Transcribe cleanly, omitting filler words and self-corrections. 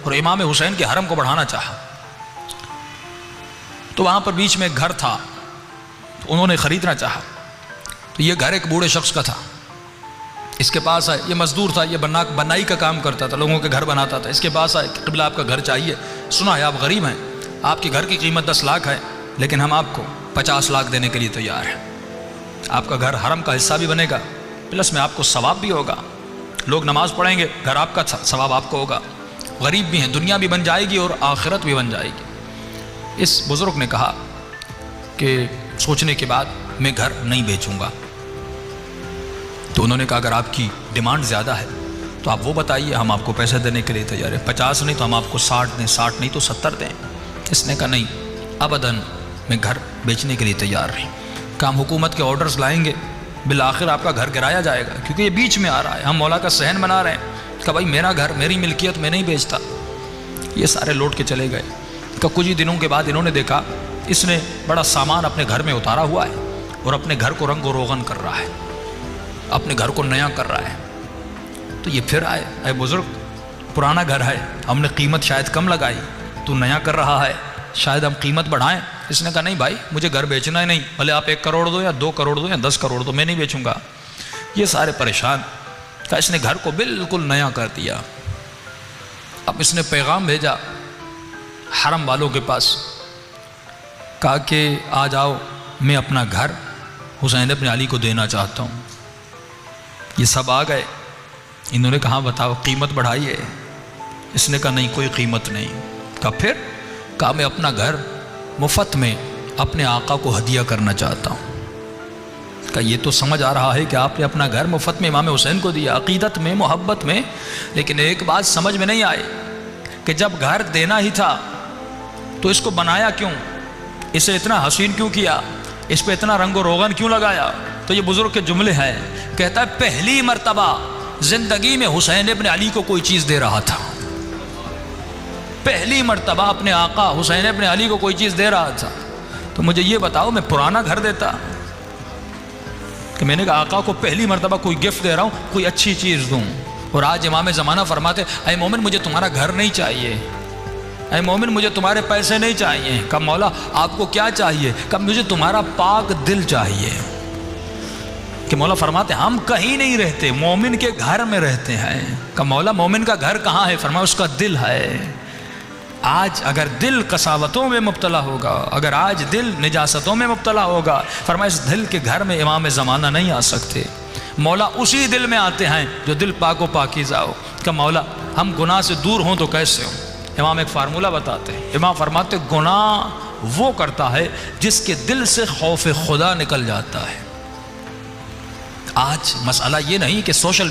اور امام حسین کے حرم کو بڑھانا چاہا۔ تو وہاں پر بیچ میں ایک گھر تھا، تو انہوں نے خریدنا چاہا۔ تو یہ گھر ایک بوڑھے شخص کا تھا، اس کے پاس آئے، یہ مزدور تھا، یہ بنائی کا کام کرتا تھا، لوگوں کے گھر بناتا تھا۔ اس کے پاس آئے کہ قبلہ آپ کا گھر چاہیے، سنا ہے آپ غریب ہیں، آپ کے گھر کی قیمت 10 لاکھ ہے، لیکن ہم آپ کو 50 لاکھ دینے کے لیے تیار ہیں۔ آپ کا گھر حرم کا حصہ بھی بنے گا، پلس میں آپ کو ثواب بھی ہوگا، لوگ نماز پڑھیں گے، گھر آپ کا ثواب آپ کو ہوگا، غریب بھی ہیں، دنیا بھی بن جائے گی اور آخرت بھی بن جائے گی۔ اس بزرگ نے کہا کہ سوچنے کے بعد میں گھر نہیں بیچوں گا۔ تو انہوں نے کہا اگر آپ کی ڈیمانڈ زیادہ ہے تو آپ وہ بتائیے، ہم آپ کو پیسے دینے کے لیے تیار ہیں، 50 نہیں تو ہم آپ کو 60 دیں، 60 نہیں تو 70 دیں۔ اس نے کہا نہیں، ابداً میں گھر بیچنے کے لیے تیار نہیں۔ کہ ہم حکومت کے آرڈرز لائیں گے، بالآخر آپ کا گھر گرایا جائے گا، کیونکہ یہ بیچ میں آ رہا ہے، ہم مولا کا صحن بنا رہے ہیں کہ بھائی میرا گھر، میری ملکیت، میں نہیں بیچتا۔ یہ سارے لوٹ کے چلے گئے۔ کہ کچھ ہی دنوں کے بعد انہوں نے دیکھا اس نے بڑا سامان اپنے گھر میں اتارا ہوا ہے اور اپنے گھر کو رنگ و روغن کر رہا ہے، اپنے گھر کو نیا کر رہا ہے۔ تو یہ پھر آئے، اے بزرگ پرانا گھر ہے، ہم نے قیمت شاید کم لگائی، تو نیا کر رہا ہے، شاید ہم قیمت بڑھائیں۔ اس نے کہا نہیں بھائی، مجھے گھر بیچنا ہی نہیں، بھلے آپ 1 کروڑ دو یا 2 کروڑ دو یا 10 کروڑ دو، میں نہیں بیچوں گا۔ یہ سارے پریشان، کہ اس نے گھر کو بالکل نیا کر دیا۔ اب اس نے پیغام بھیجا حرم والوں کے پاس، کہا کہ آ جاؤ، میں اپنا گھر حسین ابن علی کو دینا چاہتا ہوں۔ یہ سب آ گئے، انہوں نے کہا بتاؤ قیمت بڑھائیے۔ اس نے کہا نہیں، کوئی قیمت نہیں۔ کہا پھر؟ کہا میں اپنا گھر مفت میں اپنے آقا کو ہدیہ کرنا چاہتا ہوں۔ کہا یہ تو سمجھ آ رہا ہے کہ آپ نے اپنا گھر مفت میں امام حسین کو دیا، عقیدت میں، محبت میں، لیکن ایک بات سمجھ میں نہیں آئی کہ جب گھر دینا ہی تھا تو اس کو بنایا کیوں، اسے اتنا حسین کیوں کیا، اس پہ اتنا رنگ و روغن کیوں لگایا؟ تو یہ بزرگ کے جملے ہیں، کہتا ہے پہلی مرتبہ زندگی میں حسین ابن علی کو کوئی چیز دے رہا تھا، پہلی مرتبہ اپنے آقا حسین ابن علی کو کوئی چیز دے رہا تھا۔ تو مجھے یہ بتاؤ، میں پرانا گھر دیتا کہ میں نے کہا آقا کو پہلی مرتبہ کوئی گفٹ دے رہا ہوں، کوئی اچھی چیز دوں۔ اور آج امام زمانہ فرماتے اے مومن مجھے تمہارا گھر نہیں چاہیے، اے مومن مجھے تمہارے پیسے نہیں چاہیے۔ کہا مولا آپ کو کیا چاہیے؟ کہا مجھے تمہارا پاک دل چاہیے۔ کہ مولا فرماتے ہم کہیں نہیں رہتے، مومن کے گھر میں رہتے ہیں۔ کہ مولا مومن کا گھر کہاں ہے؟ فرمایا اس کا دل ہے۔ آج اگر دل قساوتوں میں مبتلا ہوگا، اگر آج دل نجاستوں میں مبتلا ہوگا، فرمایا اس دل کے گھر میں امام زمانہ نہیں آ سکتے۔ مولا اسی دل میں آتے ہیں جو دل پاک و پاکیزہ ہو۔ کہ مولا ہم گناہ سے دور ہوں تو کیسے ہوں؟ امام ایک فارمولہ بتاتے ہیں، امام فرماتے گناہ وہ کرتا ہے جس کے دل سے خوف خدا نکل جاتا ہے۔ آج مسئلہ یہ نہیں کہ سوشل